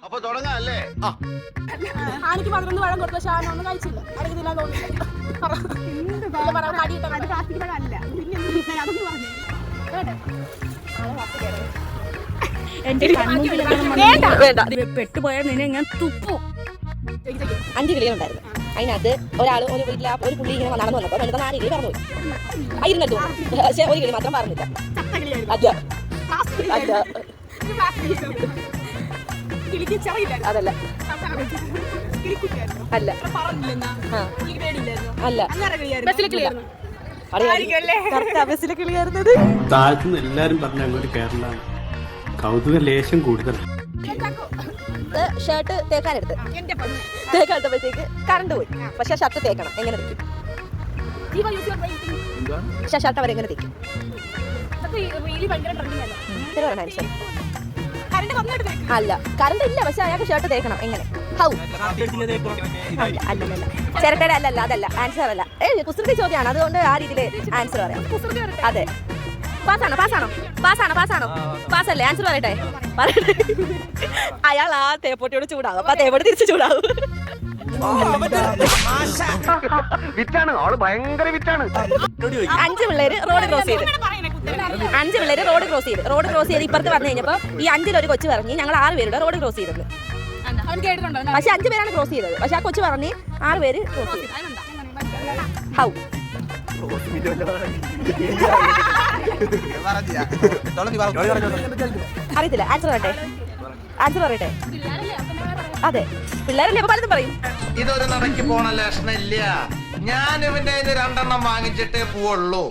അപ്പൊ തുടങ്ങാല്ലേ? ആനക്ക് 11 പഴം കൊടുത്ത ഷാന ഒന്നും കഴിച്ചില്ല. അറിയത്തില്ല തോന്നുന്നില്ല. പെട്ടുപോയാൽ നിന്നെ ഞാൻ തുപ്പു. 5 കിളികളുണ്ടായിരുന്നു. അതിനകത്ത് ഒരാൾ ഒരു വീട്ടിലെ ഒരു പുള്ളി ഇങ്ങനെ നടന്നു വന്നപ്പോൾ വെളുത്ത 4 കിളി പറഞ്ഞു പോയി. ഇരുന്നിട്ടു പക്ഷെ ഒരു കിളി മാത്രം പറഞ്ഞില്ല. അതല്ല അല്ല അല്ല ബസ്സിലെ കിളിയായിരുന്നത്. താഴത്തുനിന്ന് എല്ലാരും പറഞ്ഞ അങ്ങോട്ട് കേരളമാണ്. കൗതുക ലേശം കൂടുതലാണ്. ഷർട്ട് തേക്കാനെടുത്ത് തേക്കാനെടുത്തപ്പോഴത്തേക്ക് കറണ്ട് പോയി. പക്ഷെ ഷർട്ട് തേക്കണം എങ്ങനെ തേക്കും? പക്ഷെ ഷർട്ട് അവരെങ്ങനെ തേക്കും? അല്ല കറണ്ട് ഇല്ല പക്ഷെ അയാൾക്ക് ഷർട്ട് തേക്കണം എങ്ങനെ? ഹൗ? അല്ലല്ല ചിരട്ടയുടെ അല്ലല്ല അതല്ല ആൻസർ അല്ല. കുസൃതി ചോദ്യമാണ്, അതുകൊണ്ട് ആ രീതിയിൽ ആൻസർ പറയാം. അതെ പാസ്സാണോ പാസ്സാണോ പാസ്സാണോ പാസ്സാണോ പാസ്സല്ലേ? ആൻസർ പറയട്ടെ പറയട്ടെ. അയാൾ ആ തേപ്പൊട്ടിയോട് ചൂടാവും, അപ്പൊ ആ തേപ്പൊട്ടി തിരിച്ച് ചൂടാവും. വിറ്റാണ് ആള്, ഭയങ്കര വിറ്റാണ്. 5 പിള്ളേര് റോഡ് ക്രോസ് ചെയ്ത് 5 പിള്ളേര് റോഡ് ക്രോസ് ചെയ്ത് ഇപ്പുറത്ത് വന്നു കഴിഞ്ഞപ്പോ ഈ 5-ൽ ഒരു കൊച്ചു പറഞ്ഞ് ഞങ്ങൾ 6 പേരുടെ റോഡ് ക്രോസ് ചെയ്തത്. പക്ഷെ 5 പേരാണ് ക്രോസ് ചെയ്തത്. പക്ഷെ ആ കൊച്ചു പറഞ്ഞ് 6 പേര് ക്രോസ് ചെയ്തു. ഹൗ? അറിയത്തില്ല. ആൻസർ പറയട്ടെ ആൻസർ പറയട്ടെ. അതെ പിള്ളേരല്ലേ അപ്പൊ പലതും പറയും. ഇതൊരു നടക്കി പോണ ലക്ഷണില്ല. ഞാൻ ഇവന്റെ 2 എണ്ണം വാങ്ങിച്ചിട്ടേ പോവുള്ളൂ.